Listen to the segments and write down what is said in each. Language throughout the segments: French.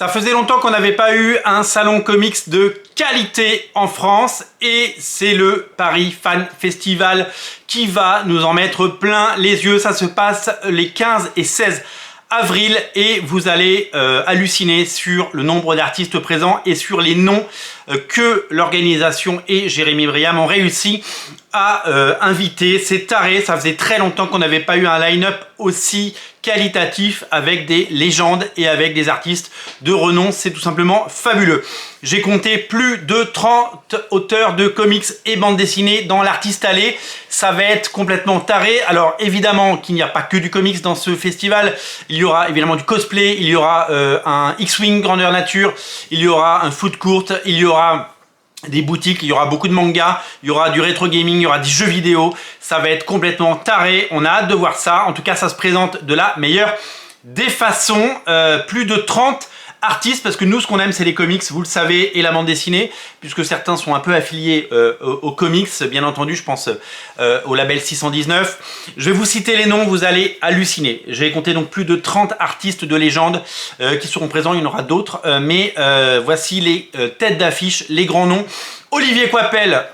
Ça faisait longtemps qu'on n'avait pas eu un salon comics de qualité en France et c'est le Paris Fan Festival qui va nous en mettre plein les yeux. Ça se passe les 15 et 16 avril et vous allez halluciner sur le nombre d'artistes présents et sur les noms que l'organisation et Jérémy Briam ont réussi à inviter. C'est taré, ça faisait très longtemps qu'on n'avait pas eu un line-up aussi qualitatif avec des légendes et avec des artistes de renom. C'est tout simplement fabuleux. J'ai compté plus de 30 auteurs de comics et bandes dessinées dans l'artiste allée. Ça va être complètement taré. Alors évidemment qu'il n'y a pas que du comics dans ce festival. Il y aura évidemment du cosplay, il y aura un X-Wing grandeur nature, il y aura un foot court, il y aura des boutiques, il y aura beaucoup de mangas, il y aura du rétro gaming, il y aura des jeux vidéo. Ça va être complètement taré. On a hâte de voir ça. En tout cas, ça se présente de la meilleure des façons. Plus de 30 artistes, parce que nous, ce qu'on aime, c'est les comics, vous le savez, et la bande dessinée, puisque certains sont un peu affiliés aux comics, bien entendu, je pense au label 619. Je vais vous citer les noms, vous allez halluciner. J'ai compté donc plus de 30 artistes de légende qui seront présents, il y en aura d'autres, mais voici les têtes d'affiche, les grands noms. Olivier Coipel,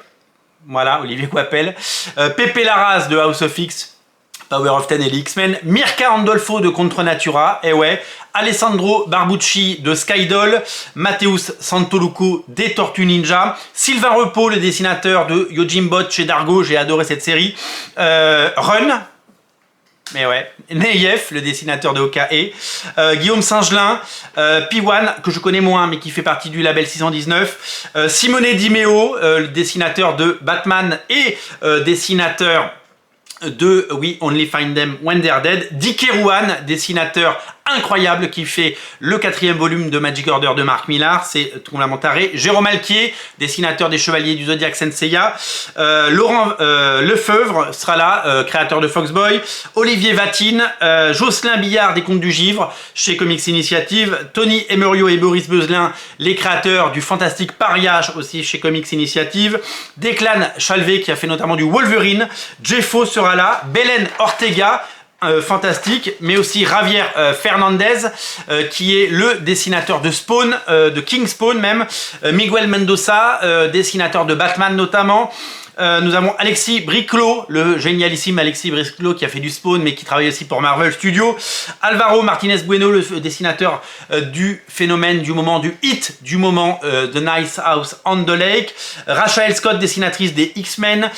voilà, Olivier Coipel, Pepe Larraz de House of X, Power of Ten et les X-Men, Mirka Andolfo de Contre Natura, et ouais, Alessandro Barbucci de Skydoll, Mateusz Santoluku des Tortues Ninja, Sylvain Repos, le dessinateur de Yojimbot chez Dargo, j'ai adoré cette série, Run, mais ouais, Neyef, le dessinateur de OKE, Guillaume Singelin, Piwan, que je connais moins, mais qui fait partie du label 619, Simone Di Meo, le dessinateur de Batman et dessinateur de We Only Find Them When They're Dead, Dick Erouan, dessinateur incroyable qui fait le 4e volume de Magic Order de Marc Millar, c'est complètement taré. Jérôme Alquier, dessinateur des Chevaliers du Zodiac Senseiya, Laurent Lefebvre sera là, créateur de Foxboy, Olivier Vatine, Jocelyn Billard des Contes du Givre chez Comics Initiative, Tony Emerio et Boris Beuzelin, les créateurs du fantastique Pariage aussi chez Comics Initiative, Declan Chalvet qui a fait notamment du Wolverine, Jeffo sera là, Belen Ortega, fantastique, mais aussi Javier Fernandez qui est le dessinateur de Spawn, de King Spawn même, Miguel Mendoza, dessinateur de Batman notamment. Nous avons Alexis Briclot, le génialissime Alexis Briclot qui a fait du Spawn mais qui travaille aussi pour Marvel Studios. Alvaro Martinez Bueno, le dessinateur du phénomène du moment, du hit du moment, The Nice House on the Lake. Rachel Scott, dessinatrice des X-Men.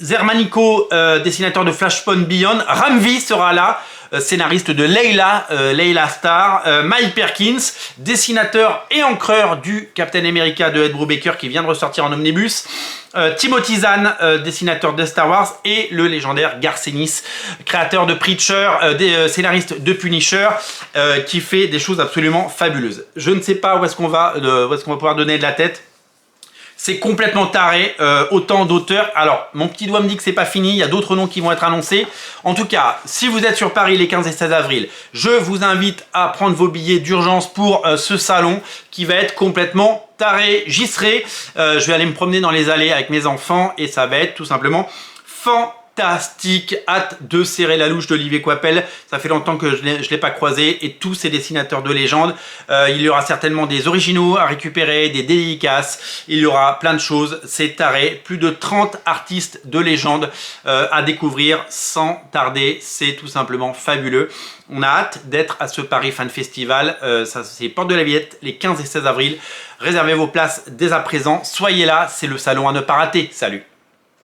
Zermanico, dessinateur de Flashpoint Beyond. Ramvi sera là, scénariste de Layla, Layla Star. Mike Perkins, dessinateur et encreur du Captain America de Ed Brubaker qui vient de ressortir en omnibus. Timothy Zahn, dessinateur de Star Wars, et le légendaire Garcenis, créateur de Preacher, scénariste de Punisher, qui fait des choses absolument fabuleuses. Je ne sais pas où est-ce qu'on va pouvoir donner de la tête. C'est complètement taré, autant d'auteurs. Alors, mon petit doigt me dit que c'est pas fini, il y a d'autres noms qui vont être annoncés. En tout cas, si vous êtes sur Paris les 15 et 16 avril, je vous invite à prendre vos billets d'urgence pour ce salon qui va être complètement taré. J'y serai, je vais aller me promener dans les allées avec mes enfants et ça va être tout simplement fantastique. Hâte de serrer la louche d'Olivier Coipel, ça fait longtemps que je ne l'ai pas croisé, et tous ces dessinateurs de légende. Il y aura certainement des originaux à récupérer, des dédicaces, il y aura plein de choses, c'est taré. Plus de 30 artistes de légende à découvrir sans tarder, c'est tout simplement fabuleux. On a hâte d'être à ce Paris Fan Festival, ça c'est Porte de la Villette les 15 et 16 avril. Réservez vos places dès à présent, soyez là, c'est le salon à ne pas rater. Salut!